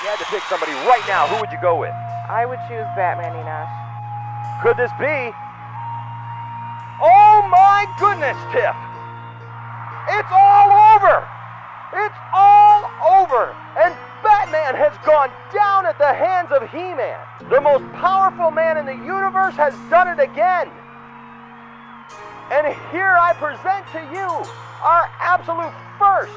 you had to pick somebody right now, who would you go with? I would choose Batman, Enosh. Could this be? Oh my goodness, Tiff! It's all over! It's all over! And Batman has gone down at the hands of He-Man. The most powerful man in the universe has done it again. And here I present to you our absolute first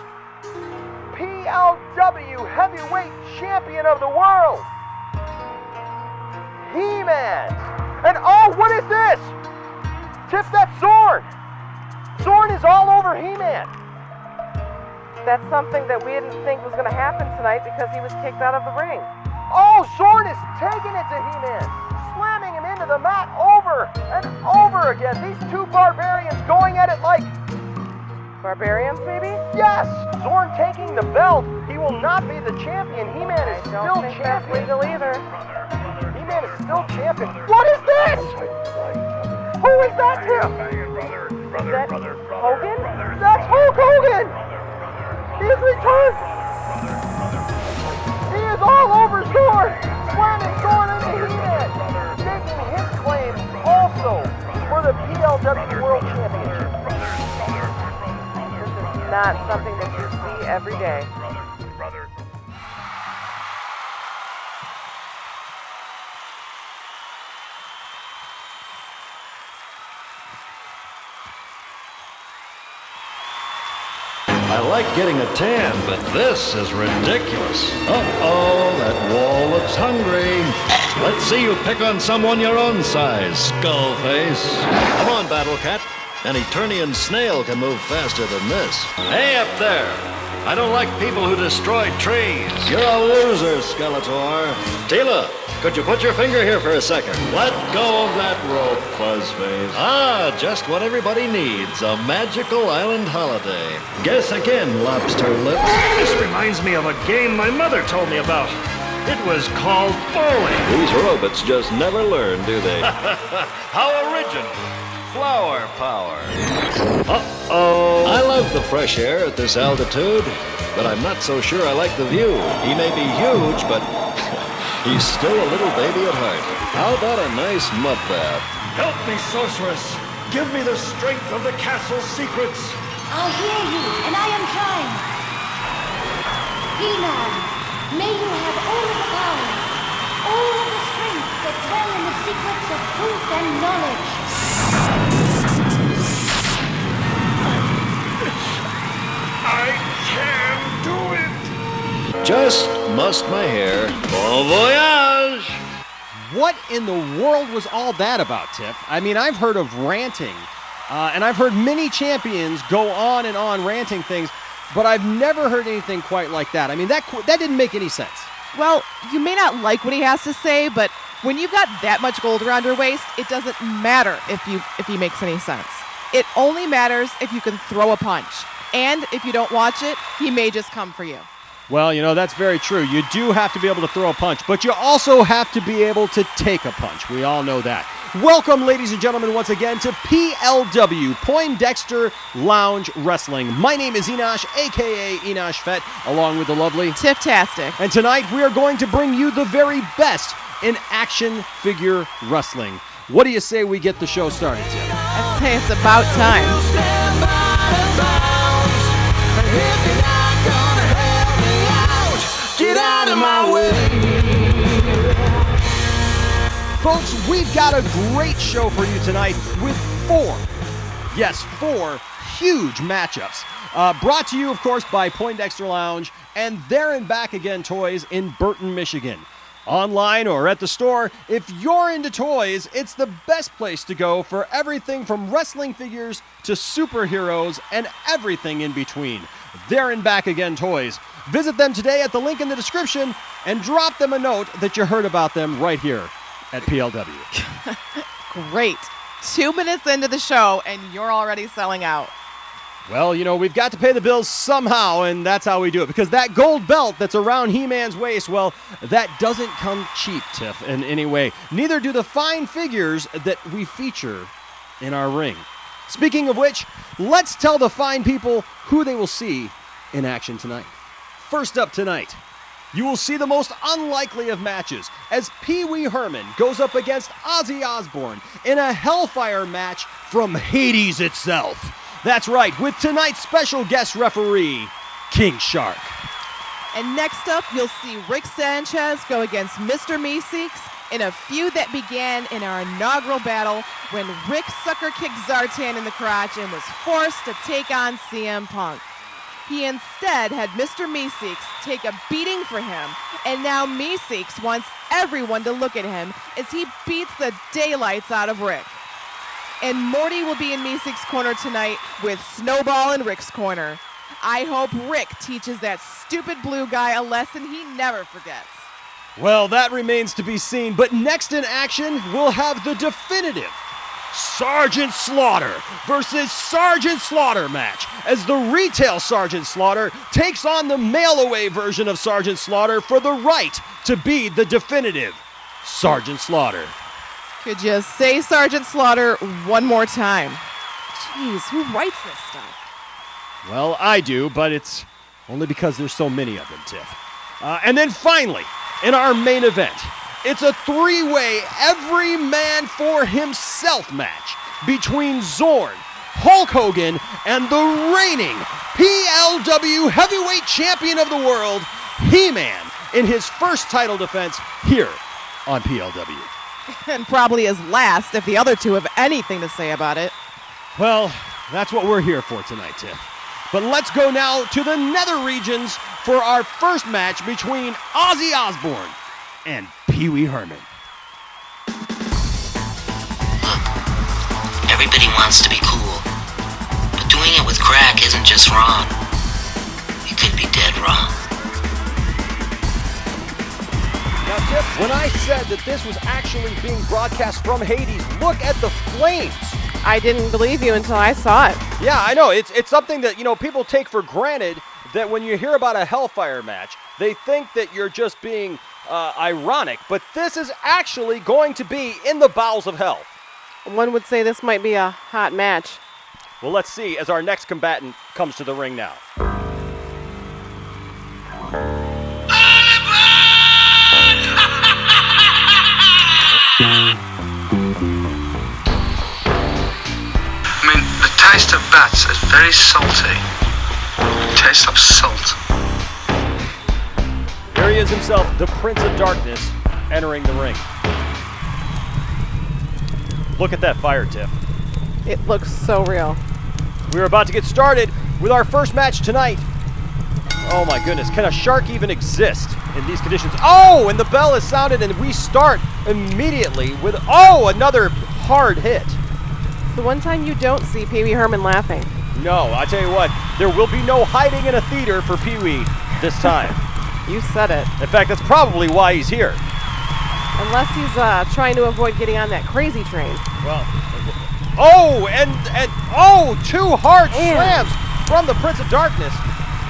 PLW heavyweight champion of the world, He-Man. And oh, what is this? Tiff, that's Zorn. Zorn is all over He-Man. That's something that we didn't think was going to happen tonight because he was kicked out of the ring. Oh, Zorn is taking it to He-Man, slamming him into the mat over and over again. These two barbarians going at it like... Barbarians, maybe? Yes! Zorn taking the belt. He will not be the champion. He-Man is I don't still think that's champion. legal either. He-Man is still champion. What is this? Who is that, Tim? Is that Hogan? That's Hulk Hogan! He has returned! He is all over Zorn! Slamming Zorn into He-Man! Making his claim also for the PLW World Championship. This is not something that you see every day. I like getting a tan, but this is ridiculous. Uh-oh, that wall looks hungry. Let's see you pick on someone your own size, Skullface. Come on, Battle Cat. An Eternian snail can move faster than this. Hey, up there! I don't like people who destroy trees. You're a loser, Skeletor. Tila, could you put your finger here for a second? Let go of that rope, Fuzzface. Ah, just what everybody needs, a magical island holiday. Guess again, Lobster Lips. This reminds me of a game my mother told me about. It was called bowling. These robots just never learn, do they? How original. Flower power. Uh-oh. I love the fresh air at this altitude, but I'm not so sure I like the view. He may be huge, but he's still a little baby at heart. How about a nice mud bath? Help me, sorceress. Give me the strength of the castle's secrets. I hear you, and I am trying. He-Man, may you have all of the power, all of the strength that dwell in the secrets of truth and knowledge. I can do it. Just mussed my hair. Bon voyage! What in the world was all that about, Tiff? I mean, I've heard of ranting, and I've heard many champions go on and on ranting things, but I've never heard anything quite like that. I mean, that didn't make any sense. Well, you may not like what he has to say, but when you've got that much gold around your waist, it doesn't matter if he makes any sense. It only matters if you can throw a punch. And if you don't watch it, he may just come for you. Well, you know, that's very true. You do have to be able to throw a punch, but you also have to be able to take a punch. We all know that. Welcome, ladies and gentlemen, once again to PLW, Poindexter Lounge Wrestling. My name is Enosh, a.k.a. Enosh Fett, along with the lovely Tiff-tastic. And tonight we are going to bring you the very best in action figure wrestling. What do you say we get the show started, Tiff? I'd say it's about time. Get out of my way. Folks, we've got a great show for you tonight with four huge matchups. Brought to you, of course, by Poindexter Lounge and There and Back Again Toys in Burton, Michigan. Online or at the store, if you're into toys, it's the best place to go for everything from wrestling figures to superheroes and everything in between. There and Back Again Toys. Visit them today at the link in the description and drop them a note that you heard about them right here at PLW. Great. 2 minutes into the show and you're already selling out. Well, you know, we've got to pay the bills somehow, and that's how we do it. Because that gold belt that's around He-Man's waist, well, that doesn't come cheap, Tiff, in any way. Neither do the fine figures that we feature in our ring. Speaking of which, let's tell the fine people who they will see in action tonight. First up tonight, you will see the most unlikely of matches as Pee Wee Herman goes up against Ozzy Osbourne in a Hellfire match from Hades itself. That's right, with tonight's special guest referee, King Shark. And next up, you'll see Rick Sanchez go against Mr. Meeseeks in a feud that began in our inaugural battle when Rick sucker-kicked Zartan in the crotch and was forced to take on CM Punk. He instead had Mr. Meeseeks take a beating for him, and now Meeseeks wants everyone to look at him as he beats the daylights out of Rick. And Morty will be in Meeseeks' corner tonight with Snowball in Rick's corner. I hope Rick teaches that stupid blue guy a lesson he never forgets. Well, that remains to be seen, but next in action, we'll have the definitive Sergeant Slaughter versus Sergeant Slaughter match as the retail Sergeant Slaughter takes on the mail-away version of Sergeant Slaughter for the right to be the definitive Sergeant Slaughter. Could you say Sergeant Slaughter one more time? Jeez, who writes this stuff? Well, I do, but it's only because there's so many of them, Tiff. And then finally, in our main event, it's a three-way, every man for himself match between Zorn, Hulk Hogan, and the reigning PLW heavyweight champion of the world, He-Man, in his first title defense here on PLW. And probably his last if the other two have anything to say about it. Well, that's what we're here for tonight, Tiff. But let's go now to the nether regions for our first match between Ozzy Osbourne and Pee Wee Herman. Everybody wants to be cool, but doing it with crack isn't just wrong. It could be dead wrong. Now, Tiff, when I said that this was actually being broadcast from Hades, look at the flames. I didn't believe you until I saw it. Yeah, I know. It's something that, people take for granted, that when you hear about a Hellfire match, they think that you're just being ironic, but this is actually going to be in the bowels of hell. One would say this might be a hot match. Well, let's see as our next combatant comes to the ring now. I mean, the taste of bats is very salty. It tastes of salt. Here he is himself, the Prince of Darkness, entering the ring. Look at that fire, Tiff. It looks so real. We're about to get started with our first match tonight. Oh my goodness, can a shark even exist in these conditions? Oh, and the bell is sounded and we start immediately with, another hard hit. It's the one time you don't see Pee Wee Herman laughing. No, I tell you what, there will be no hiding in a theater for Pee Wee this time. You said it. In fact, that's probably why he's here. Unless he's trying to avoid getting on that crazy train. Well, two hard slams from the Prince of Darkness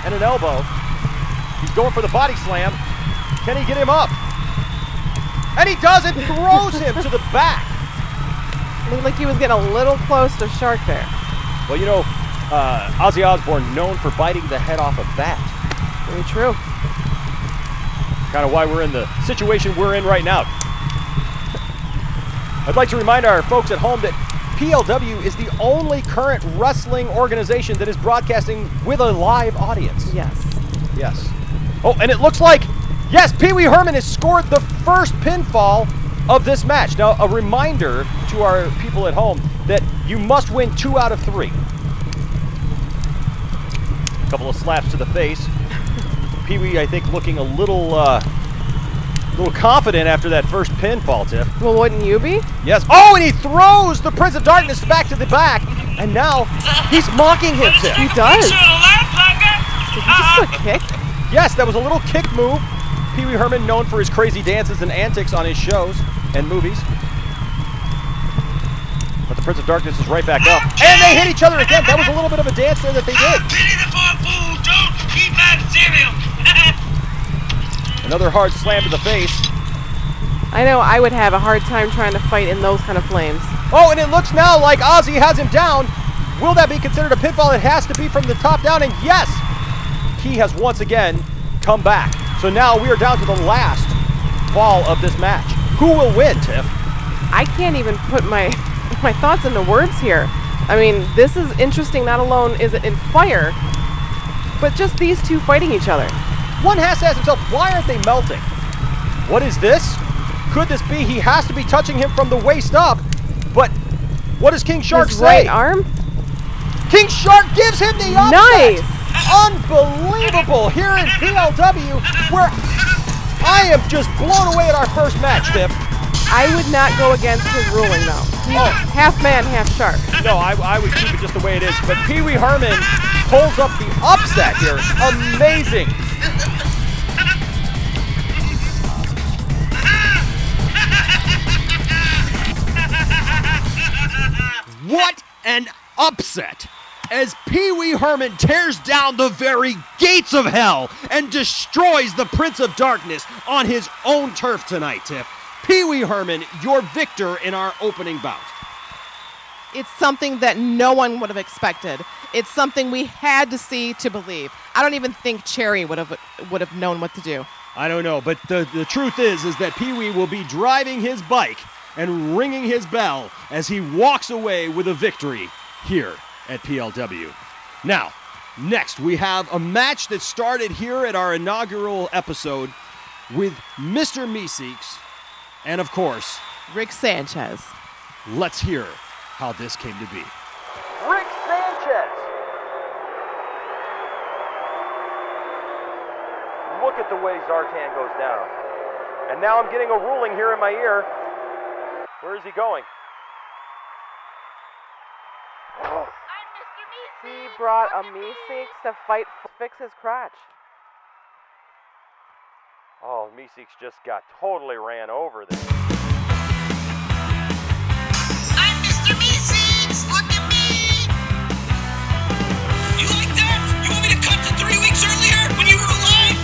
and an elbow. He's going for the body slam. Can he get him up? And he does it, throws him to the back. Looked like he was getting a little close to Shark there. Well, Ozzy Osbourne known for biting the head off a bat. Very true. Kind of why we're in the situation we're in right now. I'd like to remind our folks at home that PLW is the only current wrestling organization that is broadcasting with a live audience. Yes. Yes. Oh, and it looks like, yes, Pee Wee Herman has scored the first pinfall of this match. Now, a reminder to our people at home that you must win 2 out of 3. A couple of slaps to the face. Pee Wee, I think, looking a little confident after that first pinfall, Tiff. Well, wouldn't you be? Yes. Oh, and he throws the Prince of Darkness back to the back, and now he's mocking him, Tiff. He does. Did he just do a kick? Yes, that was a little kick move. Pee Wee Herman, known for his crazy dances and antics on his shows and movies. But the Prince of Darkness is right back up. And they hit each other again. That was a little bit of a dance there that they did. Pity the poor fool, don't keep that cereal. Another hard slam to the face. I know I would have a hard time trying to fight in those kind of flames. Oh, and it looks now like Ozzy has him down. Will that be considered a pinfall? It has to be from the top down, and yes, he has once again come back So now we are down to the last fall of this match. Who will win, Tiff? I can't even put my thoughts into words here. I mean, this is interesting. Not alone is it in fire, but just these two fighting each other. One has to ask himself, why aren't they melting? What is this? Could this be he has to be touching him from the waist up? But what does King Shark His say? right arm? King Shark gives him the upset. Nice! Unbelievable here in PLW, where I am just blown away at our first match, Tiff. I would not go against his ruling, though. He's half man, half shark. No, I would keep it just the way it is. But Pee Wee Herman pulls up the upset here. Amazing. What an upset! As Pee Wee Herman tears down the very gates of hell and destroys the Prince of Darkness on his own turf tonight, Tiff. Pee Wee Herman, your victor in our opening bout. It's something that no one would have expected. It's something we had to see to believe. I don't even think Cherry would have known what to do. I don't know, but the truth is that Pee Wee will be driving his bike and ringing his bell as he walks away with a victory here at PLW. Now, next we have a match that started here at our inaugural episode with Mr. Meeseeks and, of course, Rick Sanchez. Let's hear how this came to be. Rick Sanchez. Look at the way Zartan goes down. And now I'm getting a ruling here in my ear. Where is he going? He brought a Meeseeks to fix his crotch. Oh, Meeseeks just got totally ran over there. I'm Mr. Meeseeks! Look at me! You like that? You want me to cut to 3 weeks earlier when you were alive?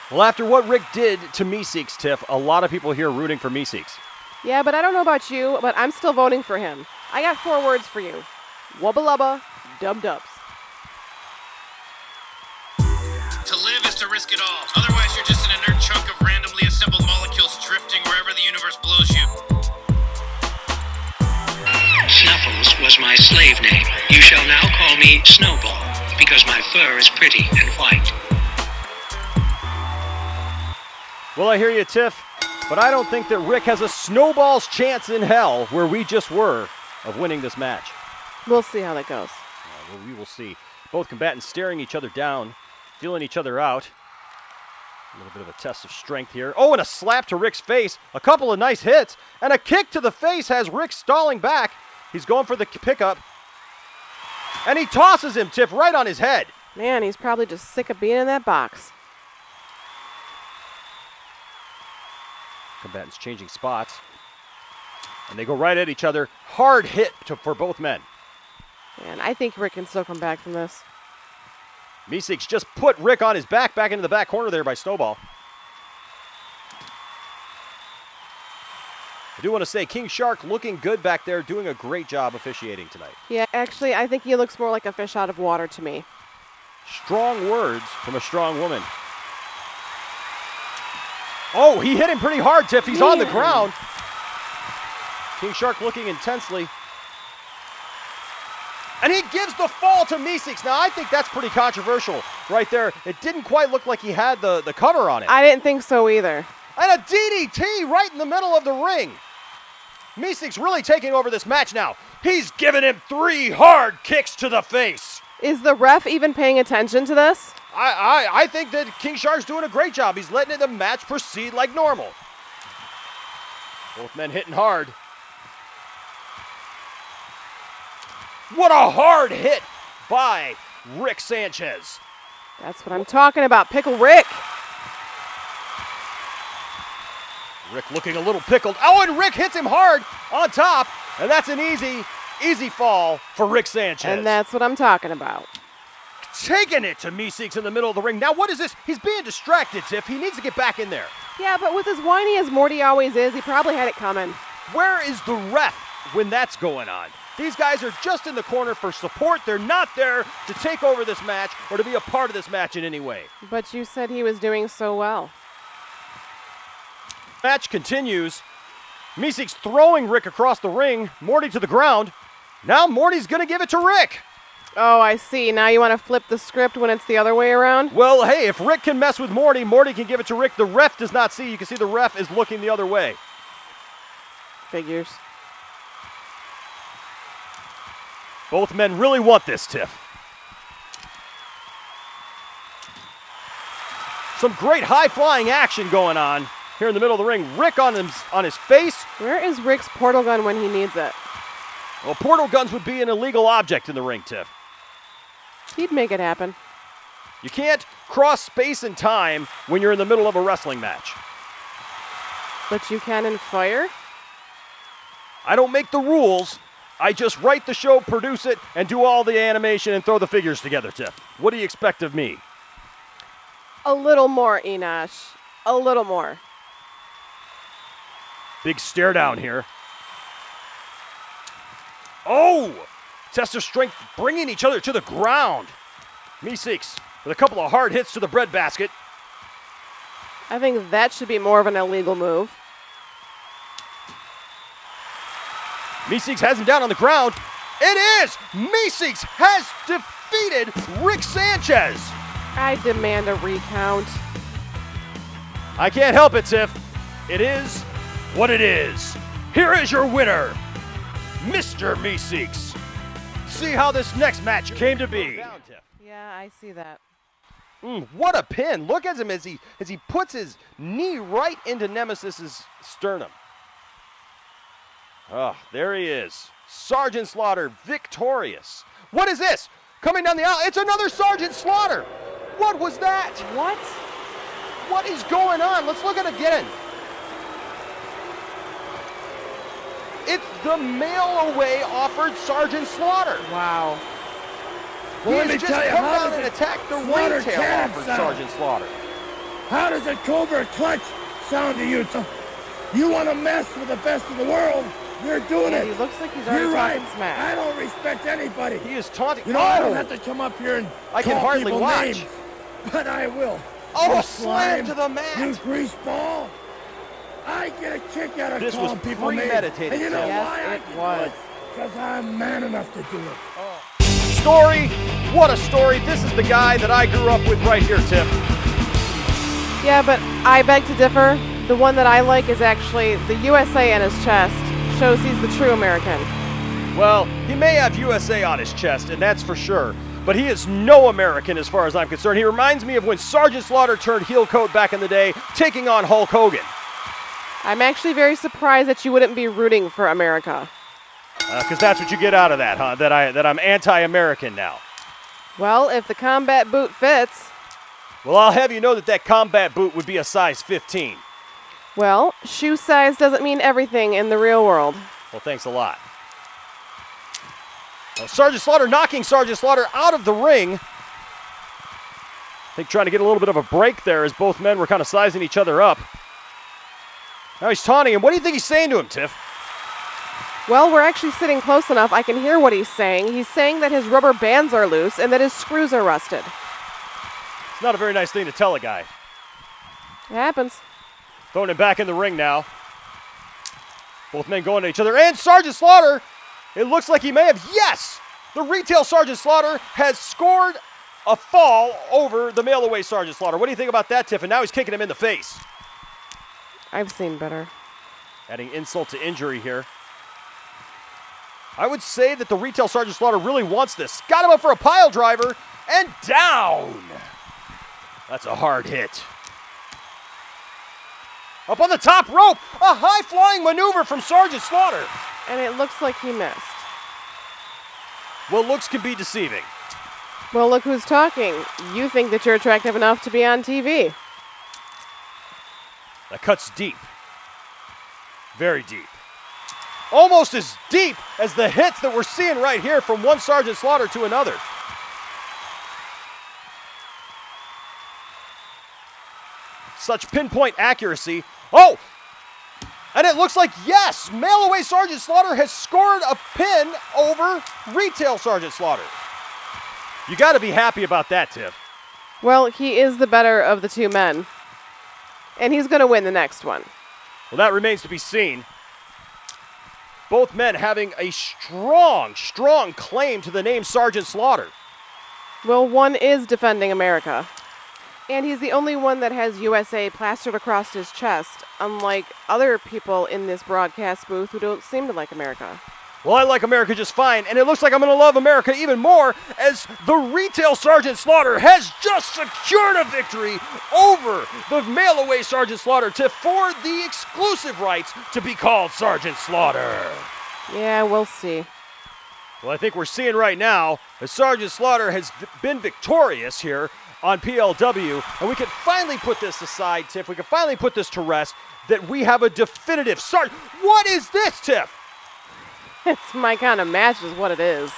Well, after what Rick did to Meeseeks, Tiff, a lot of people here rooting for Meeseeks. Yeah, but I don't know about you, but I'm still voting for him. I got 4 words for you. Wubba lubba, dub-dubs. To live is to risk it all. Otherwise, you're just an inert chunk of randomly assembled molecules drifting wherever the universe blows you. Snuffles was my slave name. You shall now call me Snowball, because my fur is pretty and white. Well, I hear you, Tiff, but I don't think that Rick has a snowball's chance in hell where we just were of winning this match. We'll see how that goes. Well, we will see. Both combatants staring each other down, feeling each other out. A little bit of a test of strength here. Oh, and a slap to Rick's face. A couple of nice hits. And a kick to the face has Rick stalling back. He's going for the pickup. And he tosses him, Tiff, right on his head. Man, he's probably just sick of being in that box. Combatants changing spots. And they go right at each other. Hard hit for both men. Man, I think Rick can still come back from this. Meeseeks just put Rick on his back into the back corner there by Snowball. I do want to say King Shark looking good back there, doing a great job officiating tonight. Yeah, actually, I think he looks more like a fish out of water to me. Strong words from a strong woman. Oh, he hit him pretty hard, Tiff. He's on the ground. King Shark looking intensely. And he gives the fall to Meeseeks. Now, I think that's pretty controversial right there. It didn't quite look like he had the cover on it. I didn't think so either. And a DDT right in the middle of the ring. Meeseeks really taking over this match now. He's giving him 3 hard kicks to the face. Is the ref even paying attention to this? I think that King Shark's doing a great job. He's letting the match proceed like normal. Both men hitting hard. What a hard hit by Rick Sanchez. That's what I'm talking about. Pickle Rick. Rick looking a little pickled. Oh, and Rick hits him hard on top. And that's an easy fall for Rick Sanchez. And that's what I'm talking about. Taking it to Meeseeks in the middle of the ring. Now, what is this? He's being distracted, Tiff. He needs to get back in there. Yeah, but with as whiny as Morty always is, he probably had it coming. Where is the ref when that's going on? These guys are just in the corner for support. They're not there to take over this match or to be a part of this match in any way. But you said he was doing so well. Match continues. Meeseeks throwing Rick across the ring. Morty to the ground. Now Morty's going to give it to Rick. Oh, I see. Now you want to flip the script when it's the other way around? Well, hey, if Rick can mess with Morty, Morty can give it to Rick. The ref does not see. You can see the ref is looking the other way. Figures. Both men really want this, Tiff. Some great high-flying action going on here in the middle of the ring. Rick on his face. Where is Rick's portal gun when he needs it? Well, portal guns would be an illegal object in the ring, Tiff. He'd make it happen. You can't cross space and time when you're in the middle of a wrestling match. But you can in fire? I don't make the rules. I just write the show, produce it, and do all the animation and throw the figures together, Tiff. What do you expect of me? A little more, Enosh. A little more. Big stare down here. Oh! Test of strength bringing each other to the ground. Meeseeks with a couple of hard hits to the breadbasket. I think that should be more of an illegal move. Meeseeks has him down on the ground. It is! Meeseeks has defeated Rick Sanchez. I demand a recount. I can't help it, Tiff. It is what it is. Here is your winner, Mr. Meeseeks. See how this next match came to be. Yeah, I see that. What a pin. Look at him as he puts his knee right into Nemesis's sternum. Oh, there he is. Sergeant Slaughter victorious. What is this? Coming down the aisle. It's another Sergeant Slaughter. What was that? What? What is going on? Let's look at it again. It's the mail away offered Sergeant Slaughter. Wow. He has just come down and attacked the retail offered Sergeant Slaughter. How does a Cobra clutch sound to you? You want to mess with the best of the world? You're doing it. He looks like he's already You're right. talking smack. I don't respect anybody. He is taunting. You know, I don't have to come up here and I can call hardly people watch. names, but I will. Oh, You slam slime, to the mat. You grease ball. I get a kick out of This calling was people names. premeditated, And you know Tim. why Yes, I it can was. do it? Because I'm man enough to do it. Story. What a story. This is the guy that I grew up with right here, Tiff. Yeah, but I beg to differ. The one that I like is actually the USA on his chest. Shows he's the true American. Well, he may have USA on his chest, and that's for sure. But he is no American as far as I'm concerned. He reminds me of when Sergeant Slaughter turned heel coat back in the day, taking on Hulk Hogan. I'm actually very surprised that you wouldn't be rooting for America. Because that's what you get out of that, huh? That I'm anti-American now. Well, if the combat boot fits. Well, I'll have you know that combat boot would be a size 15. Well, shoe size doesn't mean everything in the real world. Well, thanks a lot. Well, Sergeant Slaughter knocking Sergeant Slaughter out of the ring. I think trying to get a little bit of a break there as both men were kind of sizing each other up. Now he's taunting him. What do you think he's saying to him, Tiff? Well, we're actually sitting close enough. I can hear what he's saying. He's saying that his rubber bands are loose and that his screws are rusted. It's not a very nice thing to tell a guy. It happens. Throwing him back in the ring now. Both men going at each other. And Sergeant Slaughter, it looks like he may have, yes! The retail Sergeant Slaughter has scored a fall over the mail-away Sergeant Slaughter. What do you think about that, Tiff? And now he's kicking him in the face. I've seen better. Adding insult to injury here. I would say that the retail Sergeant Slaughter really wants this. Got him up for a pile driver, and down! That's a hard hit. Up on the top rope, a high-flying maneuver from Sergeant Slaughter. And it looks like he missed. Well, looks can be deceiving. Well, look who's talking. You think that you're attractive enough to be on TV. That cuts deep. Very deep. Almost as deep as the hits that we're seeing right here from one Sergeant Slaughter to another. Such pinpoint accuracy. Oh! And it looks like, yes, mail-away Sergeant Slaughter has scored a pin over retail Sergeant Slaughter. You got to be happy about that, Tiff. Well, he is the better of the two men. And he's going to win the next one. Well, that remains to be seen. Both men having a strong claim to the name Sergeant Slaughter. Well, one is defending America. And he's the only one that has USA plastered across his chest, unlike other people in this broadcast booth who don't seem to like America. Well, I like America just fine, and it looks like I'm going to love America even more as the retail Sergeant Slaughter has just secured a victory over the mail-away Sergeant Slaughter to for the exclusive rights to be called Sergeant Slaughter. Yeah, we'll see. Well, I think we're seeing right now that Sergeant Slaughter has been victorious here on PLW, and we can finally put this aside, Tiff. We can finally put this to rest, that we have a definitive Sergeant. What is this, Tiff? It's my kind of match is what it is.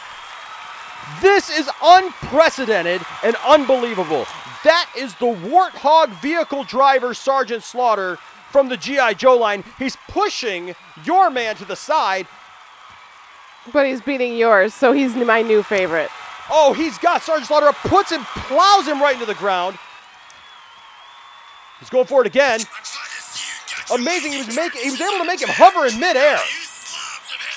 This is unprecedented and unbelievable. That is the Warthog vehicle driver, Sergeant Slaughter, from the G.I. Joe line. He's pushing your man to the side. But he's beating yours, so he's my new favorite. Oh, he's got Sergeant Slaughter up, puts him, plows him right into the ground. He's going for it again. Amazing, he was able to make him hover in midair.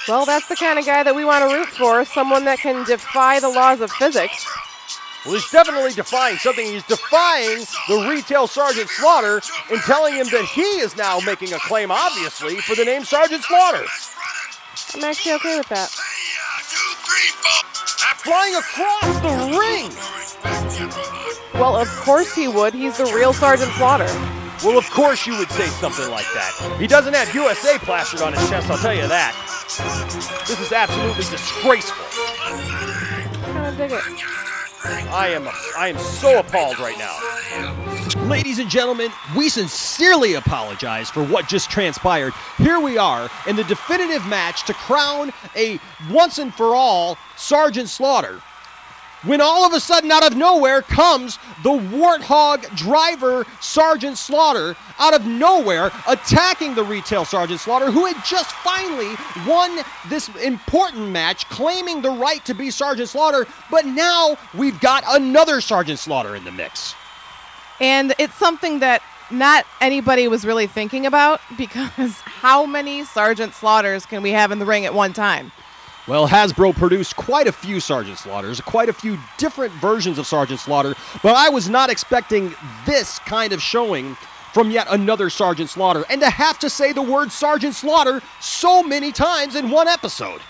Well, that's the kind of guy that we want to root for, someone that can defy the laws of physics. Well, he's definitely defying something. He's defying the retail Sergeant Slaughter and telling him that he is now making a claim, obviously, for the name Sergeant Slaughter. I'm actually okay with that. Flying across the ring. Well, of course he would. He's the real Sergeant Slaughter. Well, of course you would say something like that. He doesn't have USA plastered on his chest, I'll tell you that. This is absolutely disgraceful. Kind of dig it. I am so appalled right now. Ladies and gentlemen, we sincerely apologize for what just transpired. Here we are in the definitive match to crown a once and for all Sergeant Slaughter. When all of a sudden, out of nowhere, comes the Warthog driver, Sergeant Slaughter, out of nowhere, attacking the retail Sergeant Slaughter, who had just finally won this important match, claiming the right to be Sergeant Slaughter, but now we've got another Sergeant Slaughter in the mix. And it's something that not anybody was really thinking about, because how many Sergeant Slaughters can we have in the ring at one time? Well, Hasbro produced quite a few Sergeant Slaughters, quite a few different versions of Sergeant Slaughter, but I was not expecting this kind of showing from yet another Sergeant Slaughter, and to have to say the word Sergeant Slaughter so many times in one episode.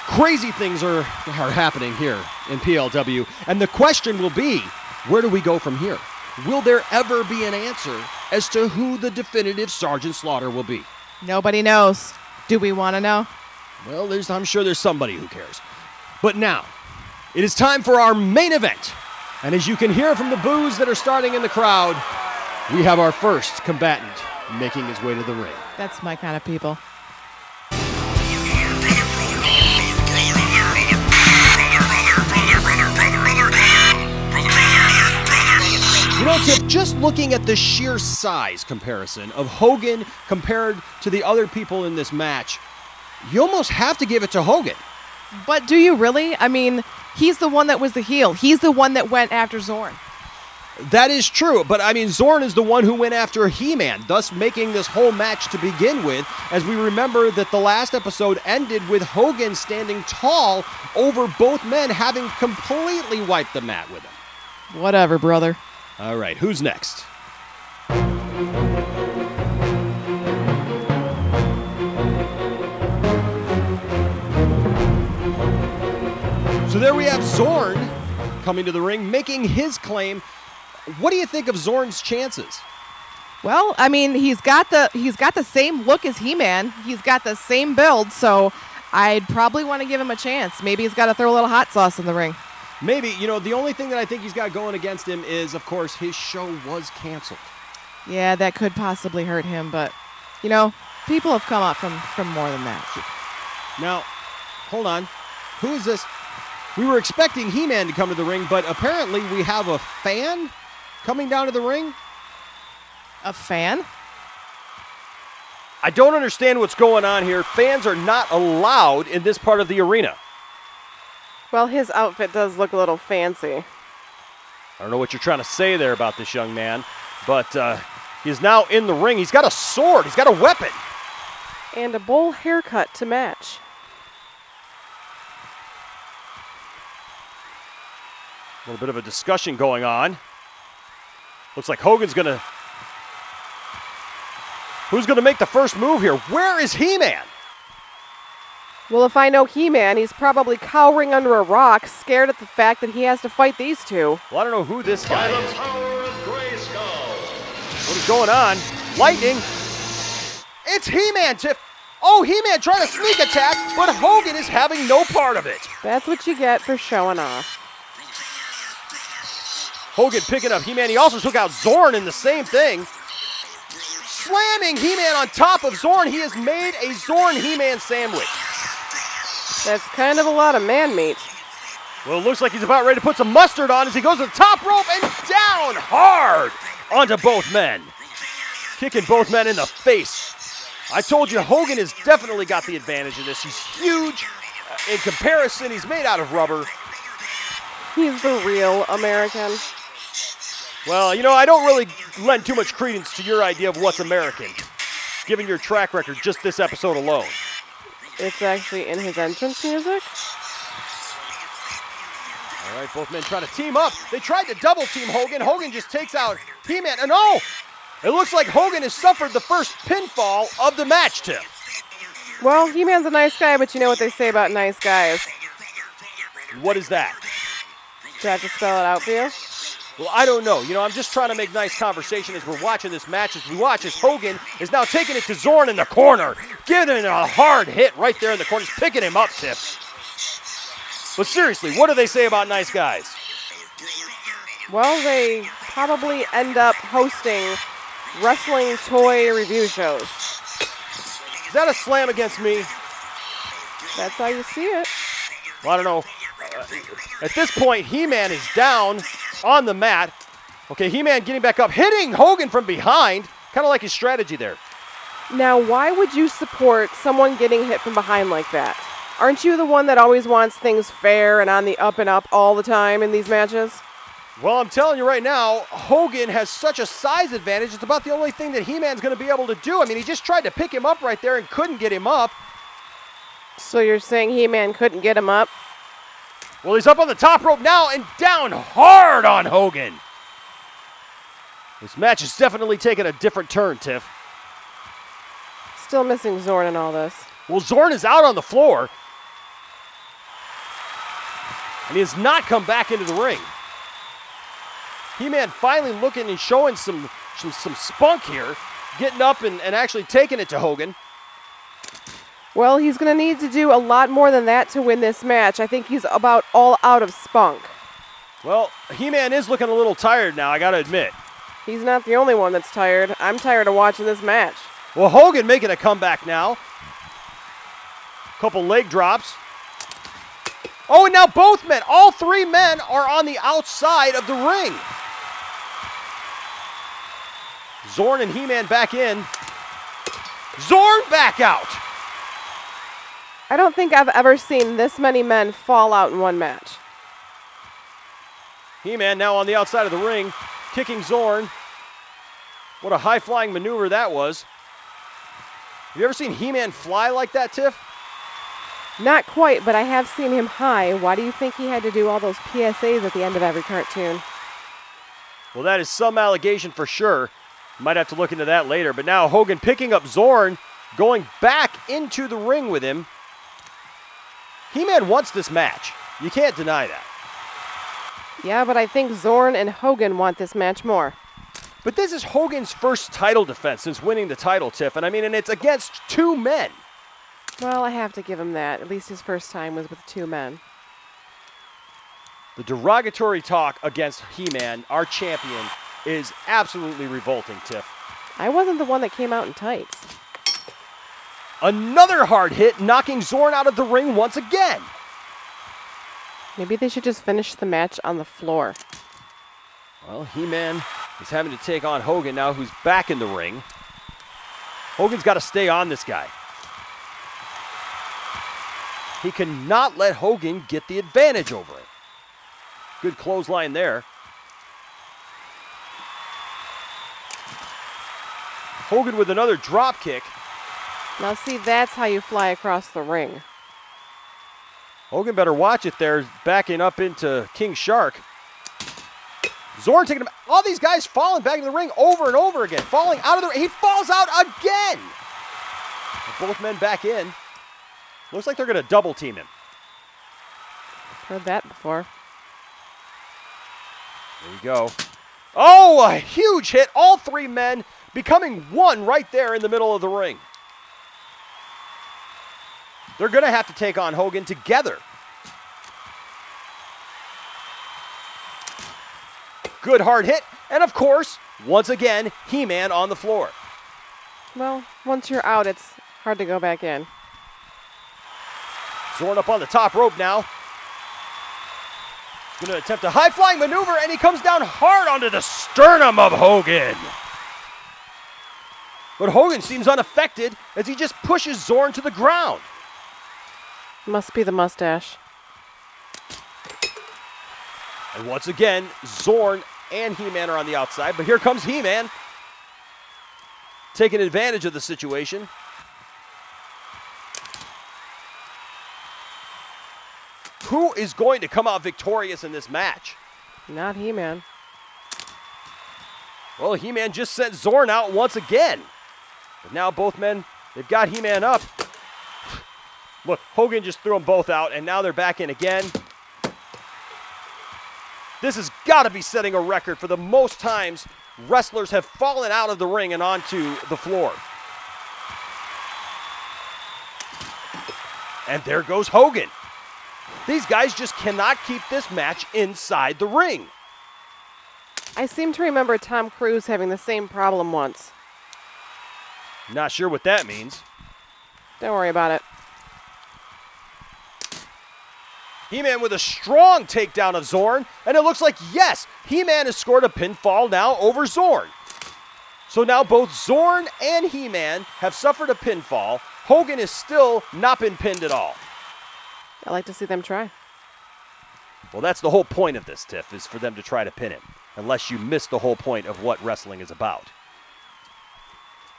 Crazy things are happening here in PLW, and the question will be, where do we go from here? Will there ever be an answer as to who the definitive Sergeant Slaughter will be? Nobody knows. Do we want to know? Well, I'm sure there's somebody who cares. But now, it is time for our main event. And as you can hear from the boos that are starting in the crowd, we have our first combatant making his way to the ring. That's my kind of people. You know, Tip, just looking at the sheer size comparison of Hogan compared to the other people in this match, you almost have to give it to Hogan. But do you really? I mean, he's the one that was the heel. He's the one that went after Zorn. That is true, but I mean, Zorn is the one who went after He-Man, thus making this whole match to begin with, as we remember that the last episode ended with Hogan standing tall over both men, having completely wiped the mat with him. Whatever, brother. All right, who's next? So there we have Zorn coming to the ring, making his claim. What do you think of Zorn's chances? Well, I mean, he's got the same look as He-Man. He's got the same build, so I'd probably want to give him a chance. Maybe he's got to throw a little hot sauce in the ring. Maybe. You know, the only thing that I think he's got going against him is, of course, his show was canceled. Yeah, that could possibly hurt him, but, you know, people have come up from more than that. Now, hold on. Who is this? We were expecting He-Man to come to the ring, but apparently we have a fan coming down to the ring. A fan? I don't understand what's going on here. Fans are not allowed in this part of the arena. Well, his outfit does look a little fancy. I don't know what you're trying to say there about this young man, but he's now in the ring. He's got a sword. He's got a weapon. And a bowl haircut to match. A little bit of a discussion going on. Looks like Hogan's going to... Who's going to make the first move here? Where is He-Man? Well, if I know He-Man, he's probably cowering under a rock, scared at the fact that he has to fight these two. Well, I don't know who this guy By the is. power of Grayskull. What is going on? Lightning. It's He-Man, Tiff. Oh, He-Man trying to sneak attack, but Hogan is having no part of it. That's what you get for showing off. Hogan picking up He-Man. He also took out Zorn in the same thing. Slamming He-Man on top of Zorn. He has made a Zorn He-Man sandwich. That's kind of a lot of man meat. Well, it looks like he's about ready to put some mustard on as he goes to the top rope and down hard onto both men. Kicking both men in the face. I told you, Hogan has definitely got the advantage in this. He's huge. In comparison, he's made out of rubber. He's the real American. Well, you know, I don't really lend too much credence to your idea of what's American, given your track record just this episode alone. It's actually in his entrance music. All right, both men trying to team up. They tried to double team Hogan. Hogan just takes out He-Man. And oh, it looks like Hogan has suffered the first pinfall of the match, Tim. Well, He-Man's a nice guy, but you know what they say about nice guys. What is that? Do I have to spell it out for you? Well, I don't know. You know, I'm just trying to make nice conversation as we're watching this match. As we watch as Hogan is now taking it to Zorn in the corner. Giving him a hard hit right there in the corner. He's picking him up, Tiff. But seriously, what do they say about nice guys? Well, they probably end up hosting wrestling toy review shows. Is that a slam against me? That's how you see it. Well, I don't know. At this point, He-Man is down on the mat. Okay, He-Man getting back up, hitting Hogan from behind. Kind of like his strategy there. Now, why would you support someone getting hit from behind like that? Aren't you the one that always wants things fair and on the up and up all the time in these matches? Well, I'm telling you right now, Hogan has such a size advantage. It's about the only thing that He-Man's going to be able to do. I mean, he just tried to pick him up right there and couldn't get him up. So you're saying He-Man couldn't get him up? Well, he's up on the top rope now and down hard on Hogan. This match is definitely taking a different turn, Tiff. Still missing Zorn in all this. Well, Zorn is out on the floor. And he has not come back into the ring. He-Man finally looking and showing some spunk here. Getting up and actually taking it to Hogan. Well, he's going to need to do a lot more than that to win this match. I think he's about all out of spunk. Well, He-Man is looking a little tired now, I got to admit. He's not the only one that's tired. I'm tired of watching this match. Well, Hogan making a comeback now. Couple leg drops. Oh, and now both men, all three men are on the outside of the ring. Zorn and He-Man back in. Zorn back out. I don't think I've ever seen this many men fall out in one match. He-Man now on the outside of the ring, kicking Zorn. What a high-flying maneuver that was. Have you ever seen He-Man fly like that, Tiff? Not quite, but I have seen him high. Why do you think he had to do all those PSAs at the end of every cartoon? Well, that is some allegation for sure. Might have to look into that later. But now Hogan picking up Zorn, going back into the ring with him. He-Man wants this match. You can't deny that. Yeah, but I think Zorn and Hogan want this match more. But this is Hogan's first title defense since winning the title, Tiff. And it's against two men. Well, I have to give him that. At least his first time was with two men. The derogatory talk against He-Man, our champion, is absolutely revolting, Tiff. I wasn't the one that came out in tights. Another hard hit, knocking Zorn out of the ring once again. Maybe they should just finish the match on the floor. Well, He-Man is having to take on Hogan now, who's back in the ring. Hogan's got to stay on this guy. He cannot let Hogan get the advantage over him. Good clothesline there. Hogan with another drop kick. Now see, that's how you fly across the ring. Hogan better watch it there, backing up into King Shark. Zorn taking him. All these guys falling back in the ring over and over again. Falling out of the ring. He falls out again. Both men back in. Looks like they're going to double team him. Heard that before. There we go. Oh, a huge hit. All three men becoming one right there in the middle of the ring. They're going to have to take on Hogan together. Good hard hit. And of course, once again, He-Man on the floor. Well, once you're out, it's hard to go back in. Zorn up on the top rope now. Going to attempt a high-flying maneuver, and he comes down hard onto the sternum of Hogan. But Hogan seems unaffected as he just pushes Zorn to the ground. Must be the mustache. And once again, Zorn and He-Man are on the outside, but here comes He-Man, taking advantage of the situation. Who is going to come out victorious in this match? Not He-Man. Well, He-Man just sent Zorn out once again. But now both men, they've got He-Man up. Look, Hogan just threw them both out, and now they're back in again. This has got to be setting a record for the most times wrestlers have fallen out of the ring and onto the floor. And there goes Hogan. These guys just cannot keep this match inside the ring. I seem to remember Tom Cruise having the same problem once. Not sure what that means. Don't worry about it. He-Man with a strong takedown of Zorn, and it looks like, yes, He-Man has scored a pinfall now over Zorn. So now both Zorn and He-Man have suffered a pinfall. Hogan has still not been pinned at all. I like to see them try. Well, that's the whole point of this, Tiff, is for them to try to pin him, unless you miss the whole point of what wrestling is about.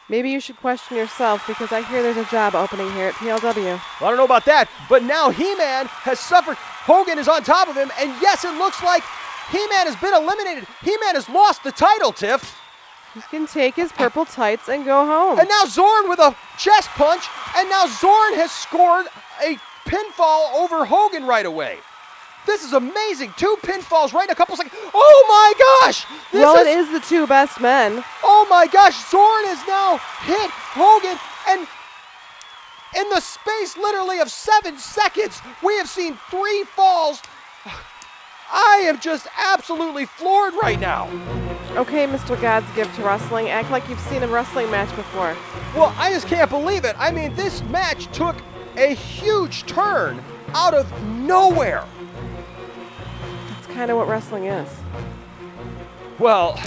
Maybe you should question yourself, because I hear there's a job opening here at PLW. Well, I don't know about that, but now He-Man has suffered. Hogan is on top of him, and yes, it looks like He-Man has been eliminated. He-Man has lost the title, Tiff. He can take his purple tights and go home. And now Zorn with a chest punch, and now Zorn has scored a pinfall over Hogan right away. This is amazing. 2 pinfalls right in a couple seconds. Oh my gosh! It is the 2 best men. Oh my gosh, Zorn has now hit Hogan, and in the space literally of 7 seconds, we have seen 3 falls. I am just absolutely floored right now. Okay, Mr. God's gift to wrestling, act like you've seen a wrestling match before. Well, I just can't believe it. I mean, this match took a huge turn out of nowhere. That's kind of what wrestling is. Well,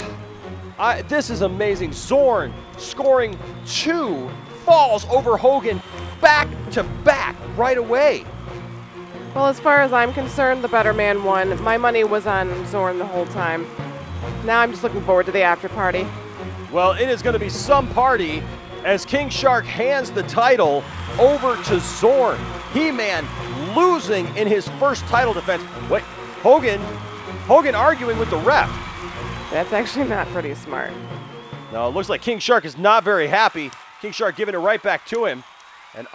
this is amazing. Zorn scoring 2 falls over Hogan back to back right away. Well, as far as I'm concerned, the better man won. My money was on Zorn the whole time. Now I'm just looking forward to the after party. Well, it is going to be some party as King Shark hands the title over to Zorn. He-Man losing in his first title defense. Wait, Hogan arguing with the ref. That's actually not pretty smart. No, it looks like King Shark is not very happy. King Shark giving it right back to him. And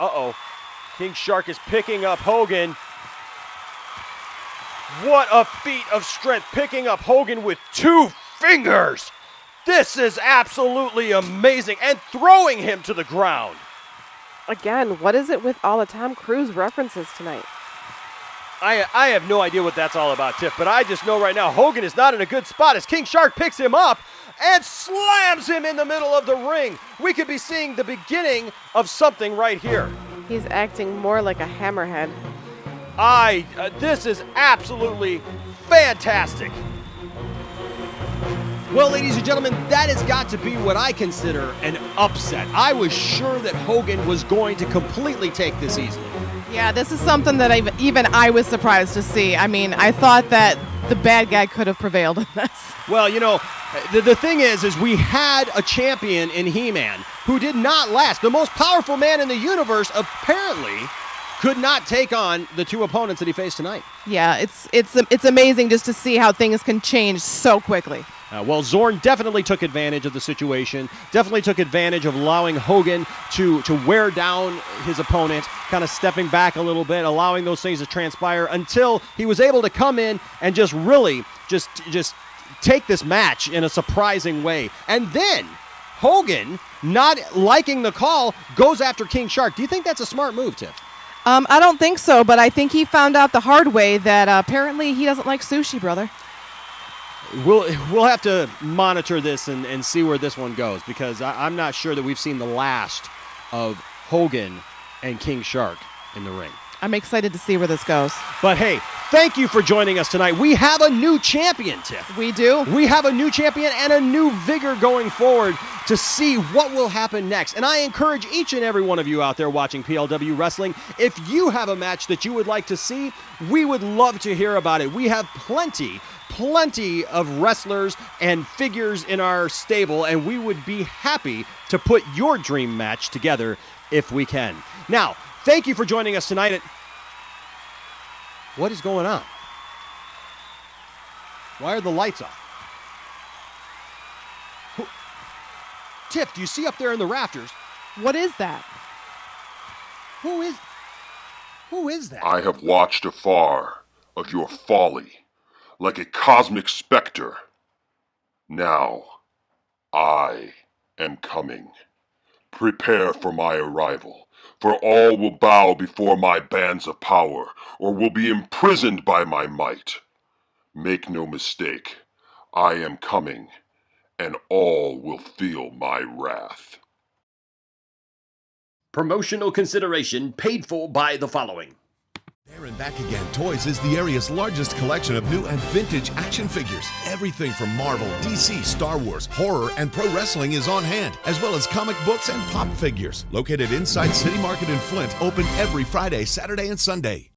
King Shark is picking up Hogan. What a feat of strength, picking up Hogan with 2 fingers. This is absolutely amazing, and throwing him to the ground. Again, what is it with all the Tom Cruise references tonight? I have no idea what that's all about, Tiff, but I just know right now Hogan is not in a good spot as King Shark picks him up and slams him in the middle of the ring. We could be seeing the beginning of something right here. He's acting more like a hammerhead. This is absolutely fantastic. Well, ladies and gentlemen, that has got to be what I consider an upset. I was sure that Hogan was going to completely take this easily. Yeah, this is something that even I was surprised to see. I mean, I thought that the bad guy could have prevailed in this. Well, you know, the thing is we had a champion in He-Man who did not last. The most powerful man in the universe apparently could not take on the two opponents that he faced tonight. Yeah, it's amazing just to see how things can change so quickly. Well, Zorn definitely took advantage of the situation, definitely took advantage of allowing Hogan to wear down his opponent, kind of stepping back a little bit, allowing those things to transpire until he was able to come in and just really just take this match in a surprising way. And then Hogan, not liking the call, goes after King Shark. Do you think that's a smart move, Tiff? I don't think so, but I think he found out the hard way that apparently he doesn't like sushi, brother. We'll have to monitor this and see where this one goes, because I'm not sure that we've seen the last of Hogan and King Shark in the ring. I'm excited to see where this goes. But hey, thank you for joining us tonight. We have a new champion, Tiff. We do. We have a new champion and a new vigor going forward to see what will happen next. And I encourage each and every one of you out there watching PLW Wrestling, if you have a match that you would like to see, we would love to hear about it. We have plenty of wrestlers and figures in our stable, and we would be happy to put your dream match together if we can. Now, thank you for joining us tonight. What is going on? Why are the lights off? Tiff, do you see up there in the rafters? What is that? Who is that? I have watched afar of your folly, like a cosmic specter. Now, I am coming. Prepare for my arrival, for all will bow before my bands of power, or will be imprisoned by my might. Make no mistake, I am coming, and all will feel my wrath. Promotional consideration paid for by the following. There and Back Again Toys is the area's largest collection of new and vintage action figures. Everything from Marvel, DC, Star Wars, horror, and pro wrestling is on hand, as well as comic books and pop figures. Located inside City Market in Flint, open every Friday, Saturday, and Sunday.